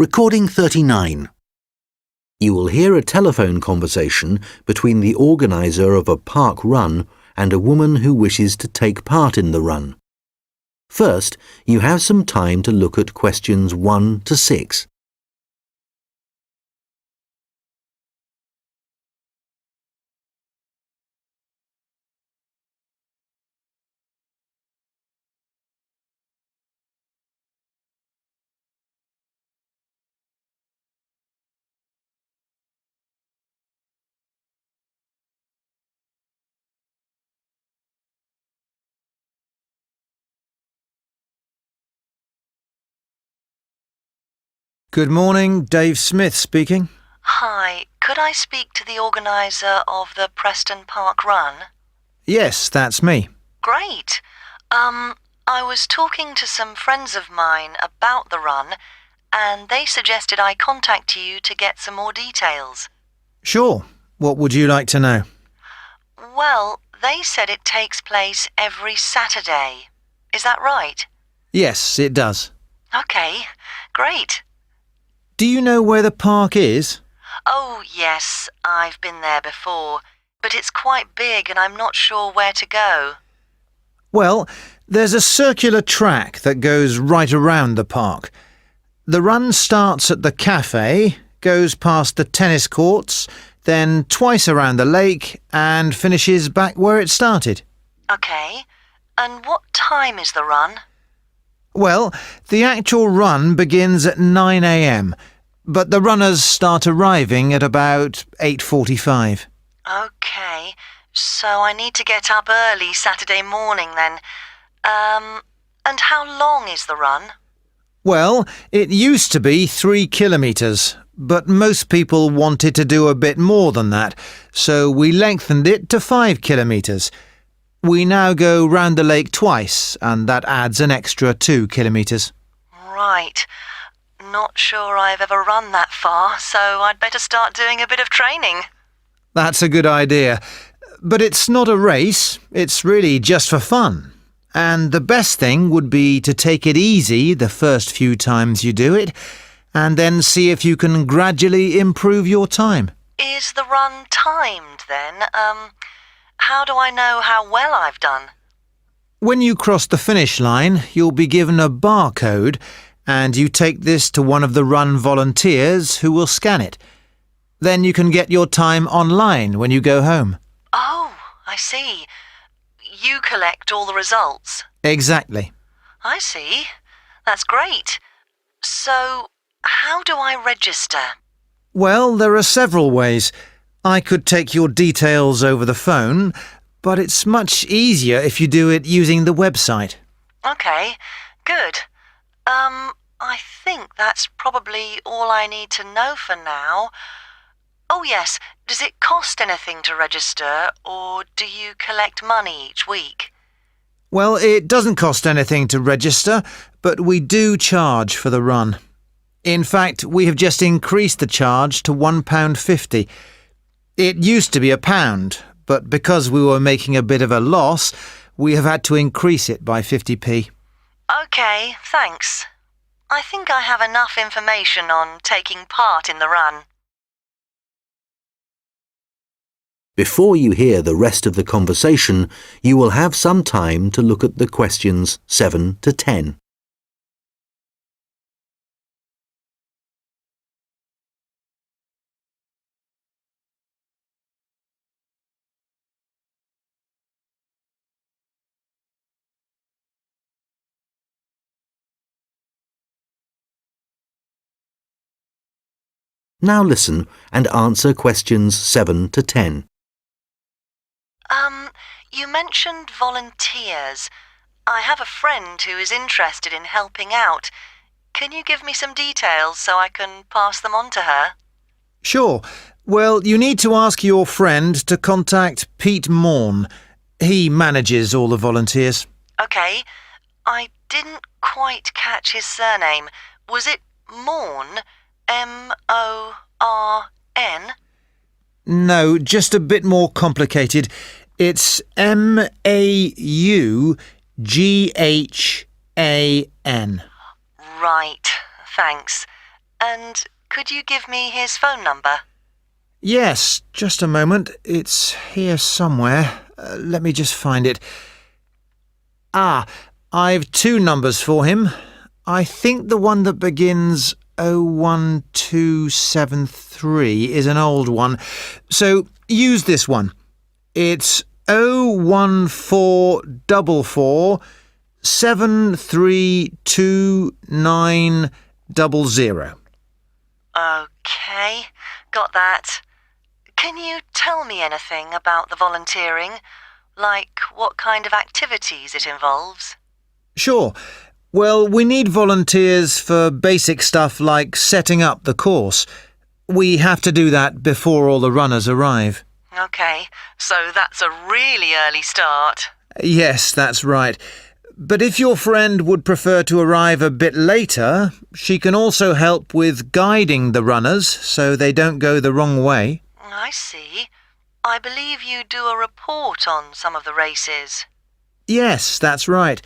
Recording 39. You will hear a telephone conversation between the organiser of a park run and a woman who wishes to take part in the run. First, you have some time to look at questions 1 to 6. Good morning, Dave Smith speaking. Hi, could I speak to the organiser of the Preston Park Run? Yes, that's me. Great. I was talking to some friends of mine about the run, and they suggested I contact you to get some more details. Sure. What would you like to know? Well, they said it takes place every Saturday. Is that right? Yes, it does. Okay, great. Do you know where the park is? Oh, yes, I've been there before, but it's quite big and I'm not sure where to go. Well, there's a circular track that goes right around the park. The run starts at the cafe, goes past the tennis courts, then twice around the lake and finishes back where it started. Okay, and what time is the run? Well, the actual run begins at 9 a.m, but the runners start arriving at about 8:45. Okay, so I need to get up early Saturday morning then. And how long is the run? Well, it used to be 3 kilometres, but most people wanted to do a bit more than that, so we lengthened it to 5 kilometres. We now go round the lake twice, and that adds an extra 2 kilometres. Right. Not sure I've ever run that far, so I'd better start doing a bit of training. That's a good idea. But it's not a race, it's really just for fun. And the best thing would be to take it easy the first few times you do it, and then see if you can gradually improve your time. Is the run timed then? How do I know how well I've done? When you cross the finish line, you'll be given a barcode, and you take this to one of the run volunteers who will scan it. Then you can get your time online when you go home. Oh, I see. You collect all the results. Exactly. I see. That's great. So, how do I register? Well, there are several ways. I could take your details over the phone, but it's much easier if you do it using the website. Okay, good. I think that's probably all I need to know for now. Oh yes, does it cost anything to register, or do you collect money each week? Well, it doesn't cost anything to register, but we do charge for the run. In fact, we have just increased the charge to £1.50. It used to be £1, but because we were making a bit of a loss, we have had to increase it by 50p. Okay, thanks. I think I have enough information on taking part in the run. Before you hear the rest of the conversation, you will have some time to look at the questions 7 to 10. Now listen and answer questions 7 to 10. You mentioned volunteers. I have a friend who is interested in helping out. Can you give me some details so I can pass them on to her? Sure. Well, you need to ask your friend to contact Pete Morn. He manages all the volunteers. Okay. I didn't quite catch his surname. Was it Morn? M-O-R-N? No, just a bit more complicated. It's M-A-U-G-H-A-N. Right, thanks. And could you give me his phone number? Yes, just a moment. It's here somewhere. Let me just find it. I've two numbers for him. I think the one that begins 01273 is an old one, so use this one. It's 01444 732900. OK, got that. Can you tell me anything about the volunteering? Like what kind of activities it involves? Sure. Well, we need volunteers for basic stuff like setting up the course. We have to do that before all the runners arrive. OK, so that's a really early start. Yes, that's right. But if your friend would prefer to arrive a bit later, she can also help with guiding the runners so they don't go the wrong way. I see. I believe you do a report on some of the races. Yes, that's right.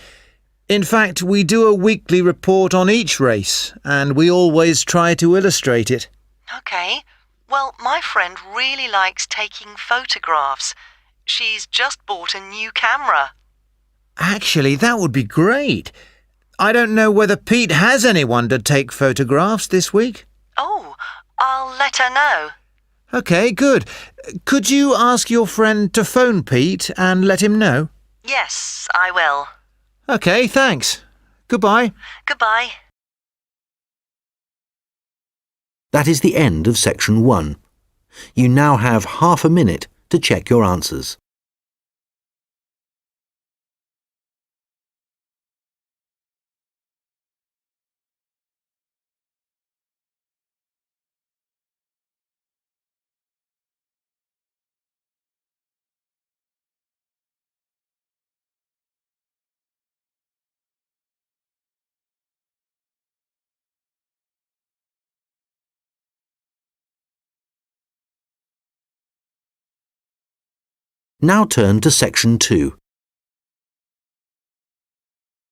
In fact, we do a weekly report on each race, and we always try to illustrate it. OK. Well, my friend really likes taking photographs. She's just bought a new camera. Actually, that would be great. I don't know whether Pete has anyone to take photographs this week. Oh, I'll let her know. OK, good. Could you ask your friend to phone Pete and let him know? Yes, I will. OK, thanks. Goodbye. Goodbye. That is the end of section 1. You now have half a minute to check your answers. Now turn to section 2.